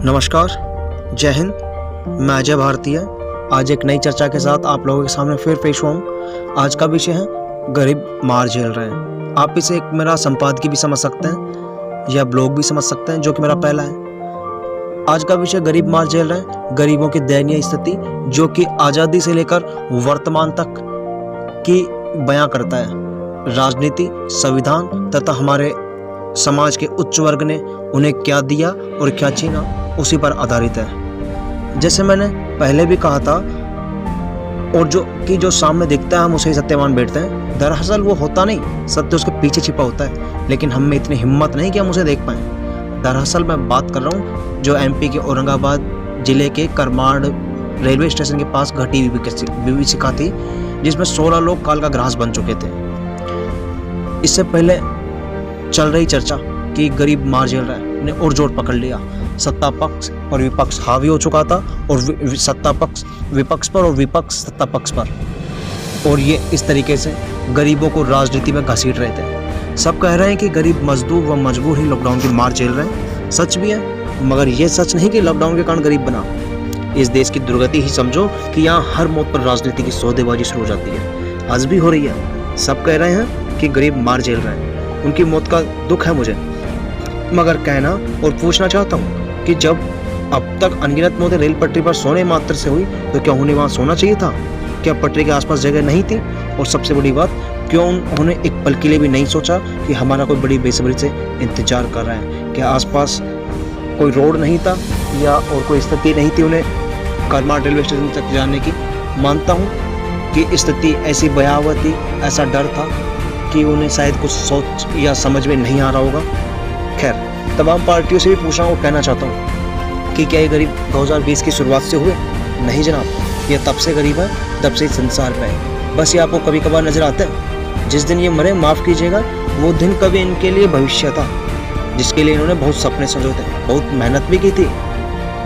नमस्कार, जय हिंद। मैं अजय भारतीय आज एक नई चर्चा के साथ आप लोगों के सामने फिर पेश हुआ हूँ। आज का विषय है गरीब मार झेल रहे हैं। आप इसे एक मेरा संपादकीय भी समझ सकते हैं या ब्लॉग भी समझ सकते हैं, जो कि मेरा पहला है। आज का विषय गरीब मार झेल रहे हैं, गरीबों की दयनीय स्थिति, जो कि आज़ादी से लेकर वर्तमान तक की बयां करता है। राजनीति, संविधान तथा हमारे समाज के उच्च वर्ग ने उन्हें क्या दिया और क्या छीना, उसी पर आधारित है। जैसे मैंने पहले भी कहा था, और जो सामने दिखता है हम उसे ही सत्य मान बैठते हैं। दरअसल वो होता नहीं, सत्य उसके पीछे छिपा होता है, लेकिन हम में इतनी हिम्मत नहीं कि हम उसे देख पाएं। दरअसल मैं बात कर रहा हूँ जो एमपी के औरंगाबाद जिले के करमाड़ रेलवे स्टेशन के पास घटी विभीषिका थी, जिसमें 16 लोग काल का ग्रास बन चुके थे। इससे पहले चल रही चर्चा कि गरीब मार झेल रहा है ने और जोर पकड़ लिया। सत्ता पक्ष और विपक्ष हावी हो चुका था, और सत्ता पक्ष विपक्ष पर और विपक्ष सत्ता पक्ष पर, और ये इस तरीके से गरीबों को राजनीति में घसीट रहे थे। सब कह रहे हैं कि गरीब मजदूर व मजबूर ही लॉकडाउन की मार झेल रहे हैं। सच भी है, मगर ये सच नहीं कि लॉकडाउन के कारण गरीब बना। इस देश की दुर्गति ही समझो कि यहाँ हर मौत पर राजनीति की सौदेबाजी शुरू हो जाती है। आज भी हो रही है। सब कह रहे हैं कि गरीब मार झेल रहे हैं, उनकी मौत का दुख है मुझे, मगर कहना और पूछना चाहता हूँ कि जब अब तक अनगिनत मौतें रेल पटरी पर सोने मात्र से हुई, तो क्या उन्हें वहाँ सोना चाहिए था? क्या पटरी के आसपास जगह नहीं थी? और सबसे बड़ी बात, क्यों उन्होंने एक पल के लिए भी नहीं सोचा कि हमारा कोई बड़ी बेसब्री से इंतजार कर रहा है? क्या आसपास कोई रोड नहीं था या और कोई स्थिति नहीं थी उन्हें करमाड़ रेलवे स्टेशन तक जाने की? मानता हूँ कि स्थिति ऐसी भयावह थी, ऐसा डर था कि उन्हें शायद कुछ सोच या समझ में नहीं आ रहा होगा। खैर, तमाम पार्टियों से भी पूछना और कहना चाहता हूँ कि क्या ये गरीब 2020 की शुरुआत से हुए? नहीं जनाब, ये तब से गरीब है, तब से संसार पे है। बस ये आपको कभी कभार नजर आते हैं। जिस दिन ये मरे, माफ़ कीजिएगा, वो दिन कभी इनके लिए भविष्य था, जिसके लिए इन्होंने बहुत सपने संजोए थे, बहुत मेहनत भी की थी,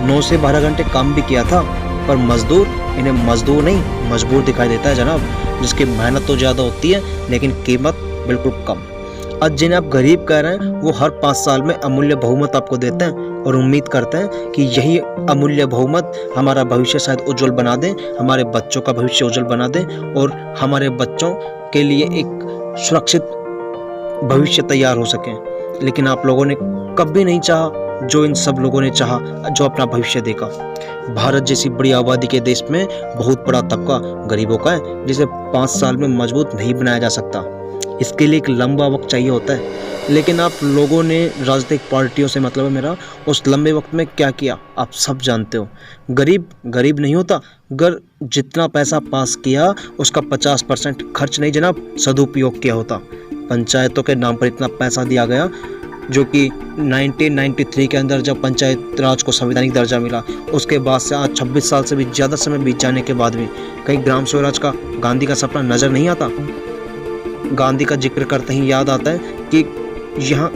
9 से 12 घंटे काम भी किया था। पर मजदूर इन्हें मजदूर नहीं, मजबूर दिखाई देता है जनाब, जिसकी मेहनत तो ज़्यादा होती है लेकिन कीमत बिल्कुल कम। आज जिन्हें आप गरीब कह रहे हैं, वो हर 5 साल में अमूल्य बहुमत आपको देते हैं और उम्मीद करते हैं कि यही अमूल्य बहुमत हमारा भविष्य शायद उज्जवल बना दे, हमारे बच्चों का भविष्य उज्जवल बना दे और हमारे बच्चों के लिए एक सुरक्षित भविष्य तैयार हो सके। लेकिन आप लोगों ने कभी नहीं चाहा जो इन सब लोगों ने चाहा, जो अपना भविष्य देखा। भारत जैसी बड़ी आबादी के देश में बहुत बड़ा तबका गरीबों का है, जिसे 5 साल में मजबूत नहीं बनाया जा सकता। इसके लिए एक लंबा वक्त चाहिए होता है। लेकिन आप लोगों ने, राजनीतिक पार्टियों से मतलब है मेरा, उस लंबे वक्त में क्या किया आप सब जानते हो। गरीब गरीब नहीं होता, अगर जितना पैसा पास किया उसका 50% खर्च नहीं जनाब, सदुपयोग किया होता। पंचायतों के नाम पर इतना पैसा दिया गया, जो कि 1993 के अंदर जब पंचायत राज को संवैधानिक दर्जा मिला, उसके बाद से आज 26 साल से भी ज़्यादा समय बीत जाने के बाद भी कहीं ग्राम स्वराज का गांधी का सपना नज़र नहीं आता। गांधी का जिक्र करते ही याद आता है कि यहाँ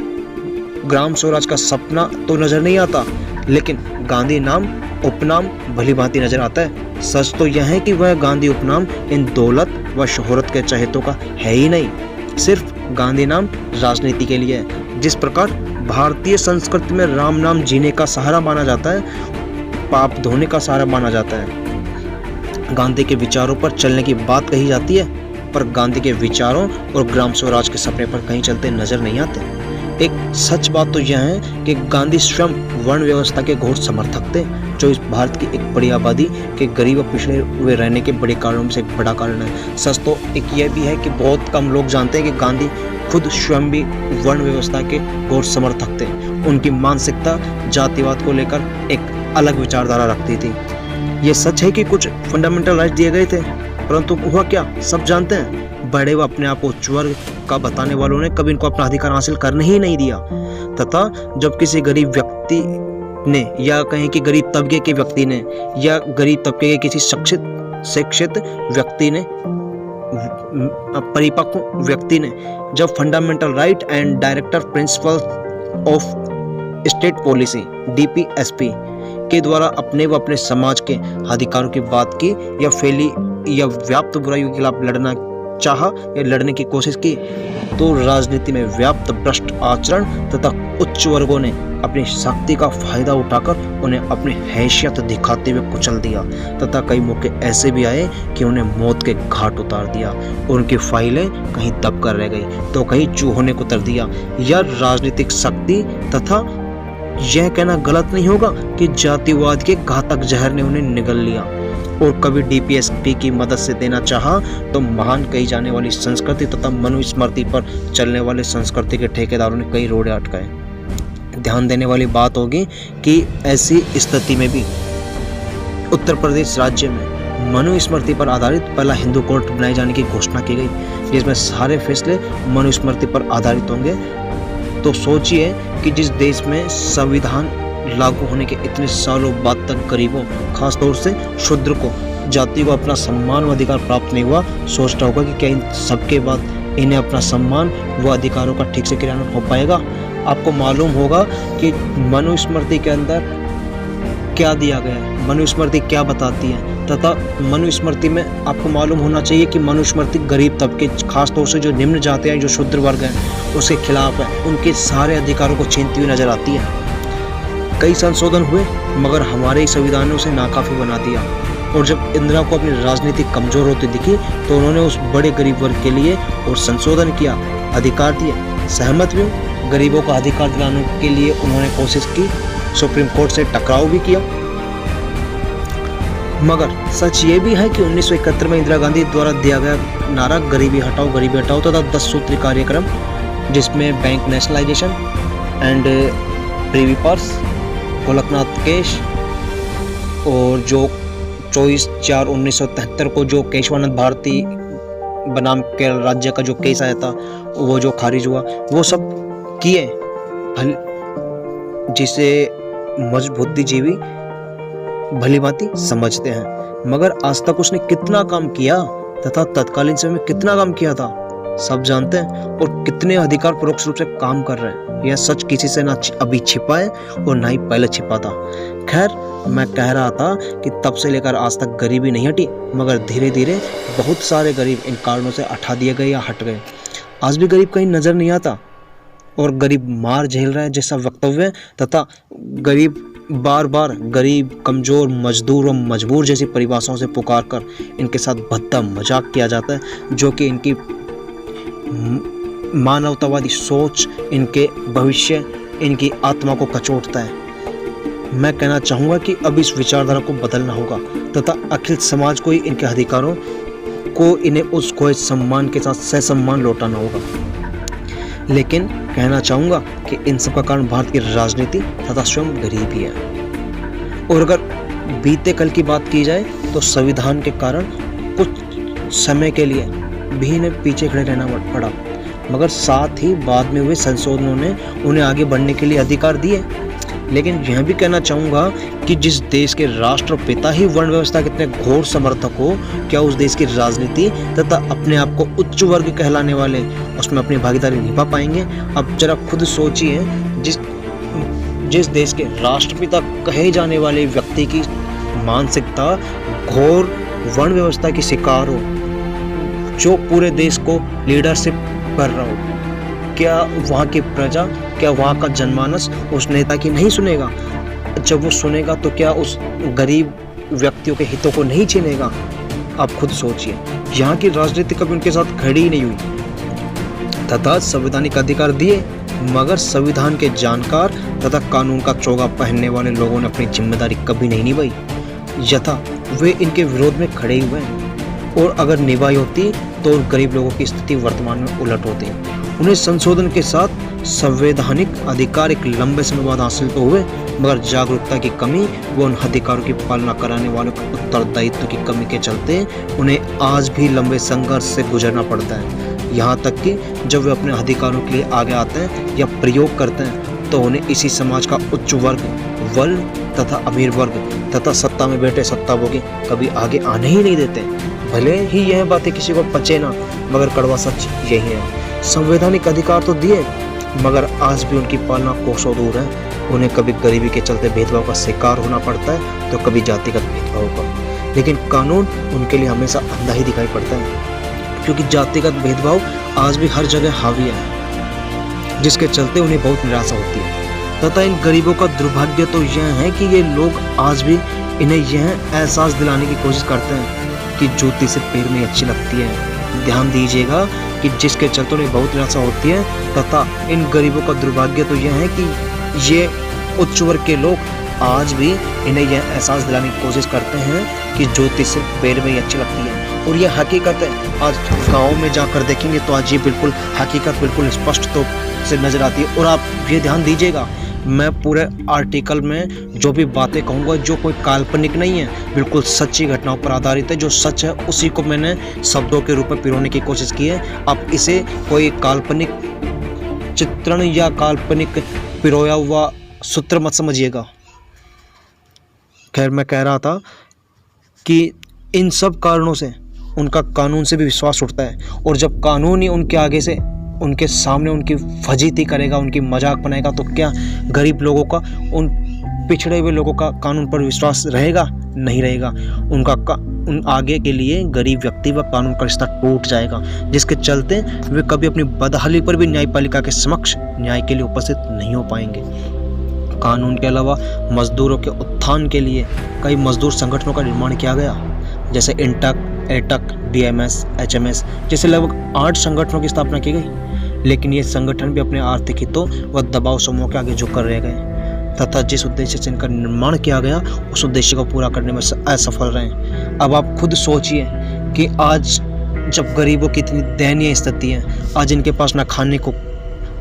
ग्राम स्वराज का सपना तो नज़र नहीं आता, लेकिन गांधी नाम उपनाम भली भांति नज़र आता है। सच तो यह है कि वह गांधी उपनाम इन दौलत व शोहरत के चहेतों का है ही नहीं, सिर्फ गांधी नाम राजनीति के लिए है। जिस प्रकार भारतीय संस्कृति में राम नाम जीने का सहारा माना जाता है, पाप धोने का सहारा माना जाता है। गांधी के विचारों पर चलने की बात कही जाती है, पर गांधी के विचारों और ग्राम स्वराज के सपने पर कहीं चलते नजर नहीं आते। एक सच बात तो यह है कि गांधी स्वयं वर्ण व्यवस्था के घोर समर्थक थे, जो इस भारत की एक बड़ी आबादी के गरीब और पिछड़े हुए रहने के बड़े कारणों में से एक बड़ा कारण है। सच तो एक यह भी है कि बहुत कम लोग जानते हैं कि गांधी खुद स्वयं भी वर्ण व्यवस्था के घोर समर्थक थे। उनकी मानसिकता जातिवाद को लेकर एक अलग विचारधारा रखती थी। ये सच है कि कुछ फंडामेंटल राइट दिए गए थे, परंतु हुआ क्या सब जानते हैं। बड़े व अपने आप को उच्च वर्ग का बताने वालों ने कभी इनको अपना अधिकार हासिल करने ही नहीं दिया, तथा जब किसी गरीब व्यक्ति ने, या कहें कि गरीब तबके के व्यक्ति ने, या गरीब तबके के किसी शिक्षित व्यक्ति ने, परिपक्व व्यक्ति ने, जब fundamental right and director principle of state policy DPSP के द्वारा अपने व अपने समाज के अधिकारों की बात की या फैली या व्याप्त बुराइयों के खिलाफ लड़ना चाहा या लड़ने की कोशिश की, तो राजनीति में व्याप्त भ्रष्ट आचरण तथा उच्च वर्गों ने अपनी शक्ति का फायदा उठाकर उन्हें अपनी हैसियत दिखाते हुए कुचल दिया तथा कई मौके ऐसे भी आए कि उन्हें मौत के घाट उतार दिया। उनकी फाइलें कहीं दब कर रह गई तो कहीं चूहों ने कुतर दिया। यह राजनीतिक शक्ति तथा यह कहना गलत नहीं होगा कि जातिवाद के घातक जहर ने उन्हें निगल लिया। और कभी डीपीएसपी की मदद से देना चाहा तो महान कही जाने वाली संस्कृति तथा मनुस्मृति पर चलने वाले संस्कृति के ठेकेदारों ने कई रोड़े अटकाए। ध्यान देने वाली बात होगी कि ऐसी स्थिति में भी उत्तर प्रदेश राज्य में मनुस्मृति पर आधारित पहला हिंदू कोर्ट बनाए जाने की घोषणा की गई, जिसमें सारे फैसले मनुस्मृति पर आधारित होंगे। तो सोचिए कि जिस देश में संविधान लागू होने के इतने सालों बाद तक गरीबों, खासतौर से शूद्र को, जाति को अपना सम्मान व अधिकार प्राप्त नहीं हुआ, सोचता होगा कि क्या इन सबके बाद इन्हें अपना सम्मान व अधिकारों का ठीक से क्रियान्वयन हो पाएगा। आपको मालूम होगा कि मनुस्मृति के अंदर क्या दिया गया है, मनुस्मृति क्या बताती है, तथा मनुस्मृति में आपको मालूम होना चाहिए कि मनुस्मृति गरीब तबके, खासतौर से जो निम्न जाति हैं, जो शूद्र वर्ग हैं, उसके खिलाफ है। उनके सारे अधिकारों को छीनती हुई नजर आती है। कई संशोधन हुए मगर हमारे संविधान ने उसे नाकाफी बना दिया। और जब इंदिरा को अपनी राजनीति कमजोर होती दिखी तो उन्होंने उस बड़े गरीब वर्ग के लिए और संशोधन किया, अधिकार दिए। सहमत भी हूँ, गरीबों का अधिकार दिलाने के लिए उन्होंने कोशिश की, सुप्रीम कोर्ट से टकराव भी किया। मगर सच ये भी है कि 1971 में इंदिरा गांधी द्वारा दिया गया नारा गरीबी हटाओ तथा 10 सूत्री कार्यक्रम, जिसमें bank nationalisation and privy purse, Golaknath case और जो 24/4/1973 को जो केशवानंद भारती बनाम केरल राज्य का जो केस आया था वो जो खारिज हुआ, वो सब किए, जिसे बुद्धिजीवी भली भांति समझते हैं। मगर आज तक उसने कितना काम किया तथा तत्कालीन समय में कितना काम किया था सब जानते हैं, और कितने अधिकार परोक्ष रूप से काम कर रहे हैं। यह सच किसी से ना अभी छिपा है और ना ही पहले छिपा था। खैर, मैं कह रहा था कि तब से लेकर आज तक गरीबी नहीं हटी, मगर धीरे धीरे बहुत सारे गरीब इन कारणों से हटा दिए गए या हट गए। आज भी गरीब कहीं नजर नहीं आता और गरीब मार झेल रहा है जैसा वक्तव्य, तथा गरीब बार बार गरीब, कमजोर, मजदूर और मजबूर जैसी परिभाषाओं से पुकार कर इनके साथ भद्दा मजाक किया जाता है, जो कि इनकी मानवतावादी सोच, इनके भविष्य, इनकी आत्मा को कचोटता है। मैं कहना चाहूँगा कि अब इस विचारधारा को बदलना होगा तथा अखिल समाज को ही इनके अधिकारों को इन्हें उस खोए सम्मान के साथ सहसम्मान लौटाना होगा। लेकिन कहना चाहूँगा कि इन सब का कारण भारत की राजनीति तथा स्वयं गरीबी है। और अगर बीते कल की बात की जाए तो संविधान के कारण कुछ समय के लिए भी इन्हें पीछे खड़े रहना पड़ा, मगर साथ ही बाद में हुए संशोधनों ने उन्हें आगे बढ़ने के लिए अधिकार दिए। लेकिन यह भी कहना चाहूँगा कि जिस देश के राष्ट्रपिता ही वर्ण व्यवस्था के इतने घोर समर्थक हो, क्या उस देश की राजनीति तथा अपने आप को उच्च वर्ग कहलाने वाले उसमें अपनी भागीदारी निभा पाएंगे? अब जरा खुद सोचिए, जिस देश के राष्ट्रपिता कहे जाने वाले व्यक्ति की मानसिकता घोर वर्ण व्यवस्था की शिकार हो, जो पूरे देश को लीडरशिप कर रहा हो, क्या वहाँ की प्रजा, क्या वहाँ का जनमानस उस नेता की नहीं सुनेगा? जब वो सुनेगा तो क्या उस गरीब व्यक्तियों के हितों को नहीं छीनेगा? आप खुद सोचिए, यहाँ की राजनीति कभी उनके साथ खड़ी ही नहीं हुई तथा संवैधानिक अधिकार दिए, मगर संविधान के जानकार तथा कानून का चोगा पहनने वाले लोगों ने अपनी जिम्मेदारी कभी नहीं निभाई, यथा वे इनके विरोध में खड़े हुए हैं। और अगर निभाई होती तो गरीब लोगों की स्थिति वर्तमान में उलट होती। उन्हें संशोधन के साथ संवैधानिक अधिकार एक लंबे समय बाद हासिल तो हुए, मगर जागरूकता की कमी व उन अधिकारों की पालना कराने वालों के उत्तरदायित्व की कमी के चलते उन्हें आज भी लंबे संघर्ष से गुजरना पड़ता है। यहाँ तक कि जब वे अपने अधिकारों के लिए आगे आते हैं या प्रयोग करते हैं तो उन्हें इसी समाज का उच्च वर्ग तथा अमीर वर्ग तथा सत्ता में बैठे सत्ताभोगी कभी आगे आने ही नहीं देते। भले ही यह बातें किसी को पचे ना, मगर कड़वा सच यही है। संवैधानिक अधिकार तो दिए, मगर आज भी उनकी पालना कोसों दूर है। उन्हें कभी गरीबी के चलते भेदभाव का शिकार होना पड़ता है तो कभी जातिगत भेदभाव का, लेकिन कानून उनके लिए हमेशा अंधा ही दिखाई पड़ता है। क्योंकि जातिगत भेदभाव आज भी हर जगह हावी है, जिसके चलते उन्हें बहुत निराशा होती है। तथा इन गरीबों का दुर्भाग्य तो यह है कि ये लोग आज भी इन्हें यह एहसास दिलाने की कोशिश करते हैं कि जूती सिर्फ पैर में अच्छी लगती है। ध्यान दीजिएगा कि जिसके चलते उन्हें बहुत निराशा होती है। तथा इन गरीबों का दुर्भाग्य तो यह है कि ये उच्च वर्ग के लोग आज भी इन्हें यह एहसास दिलाने की कोशिश करते हैं कि ज्योति सिर्फ पैर में ही अच्छी लगती है। और यह हकीकत है। आज गाँव में जाकर देखेंगे तो आज ये बिल्कुल हकीकत बिल्कुल स्पष्ट तो से नज़र आती है। और आप ये ध्यान दीजिएगा, मैं पूरे आर्टिकल में जो भी बातें कहूँगा जो कोई काल्पनिक नहीं है, बिल्कुल सच्ची घटनाओं पर आधारित है। जो सच है उसी को मैंने शब्दों के रूप में पिरोने की कोशिश की है। आप इसे कोई काल्पनिक चित्रण या काल्पनिक पिरोया हुआ सूत्र मत समझिएगा। खैर, मैं कह रहा था कि इन सब कारणों से उनका कानून से भी विश्वास उठता है। और जब कानून ही उनके आगे से उनके सामने उनकी फजीती करेगा, उनकी मजाक बनाएगा, तो क्या गरीब लोगों का, उन पिछड़े हुए लोगों का कानून पर विश्वास रहेगा? नहीं रहेगा। उन आगे के लिए गरीब व्यक्ति व कानून का रिश्ता टूट जाएगा, जिसके चलते वे कभी अपनी बदहाली पर भी न्यायपालिका के समक्ष न्याय के लिए उपस्थित नहीं हो पाएंगे। कानून के अलावा मजदूरों के उत्थान के लिए कई मजदूर संगठनों का निर्माण किया गया, जैसे इंटक, एटक, बीएमएस, एचएमएस जैसे लगभग 8 संगठनों की स्थापना की गई। लेकिन ये संगठन भी अपने आर्थिक हितों व दबाव समूह के आगे झुककर रह गए तथा जिस उद्देश्य से इनका निर्माण किया गया उस उद्देश्य को पूरा करने में असफल रहे। अब आप खुद सोचिए कि आज जब गरीबों की इतनी दयनीय स्थिति है, आज इनके पास ना खाने को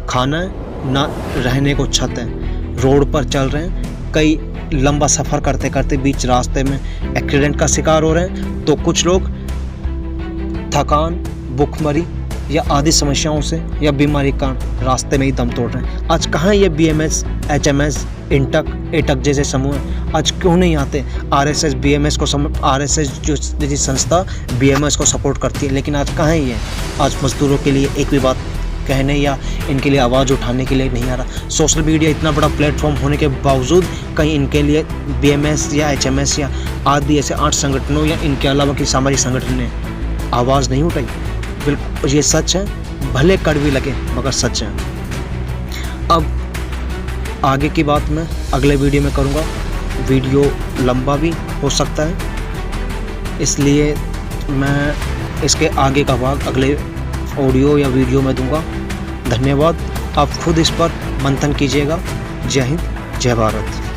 खाना है, ना रहने को छत है, रोड पर चल रहे हैं, कई लंबा सफ़र करते करते बीच रास्ते में एक्सीडेंट का शिकार हो रहे हैं, तो कुछ लोग थकान, भूखमरी या आदि समस्याओं से या बीमारी का रास्ते में ही दम तोड़ रहे हैं। आज कहाँ ये बीएमएस, एचएमएस, इंटक, एटक जैसे समूह हैं? आज क्यों नहीं आते? आरएसएस बीएमएस को आरएसएस जो जैसी संस्था बीएमएस को सपोर्ट करती है, लेकिन आज कहाँ ही है? आज मजदूरों के लिए एक भी बात कहने या इनके लिए आवाज़ उठाने के लिए नहीं आ रहा। सोशल मीडिया इतना बड़ा प्लेटफॉर्म होने के बावजूद कहीं इनके लिए बीएमएस या एचएमएस या आदि ऐसे 8 संगठनों या इनके अलावा की सामाजिक संगठन ने आवाज़ नहीं उठाई। बिल्कुल ये सच है, भले कड़वी लगे मगर सच है। अब आगे की बात मैं अगले वीडियो में करूँगा। वीडियो लंबा भी हो सकता है, इसलिए मैं इसके आगे का भाग अगले ऑडियो या वीडियो में दूंगा। धन्यवाद। आप खुद इस पर मंथन कीजिएगा। जय हिंद, जय भारत।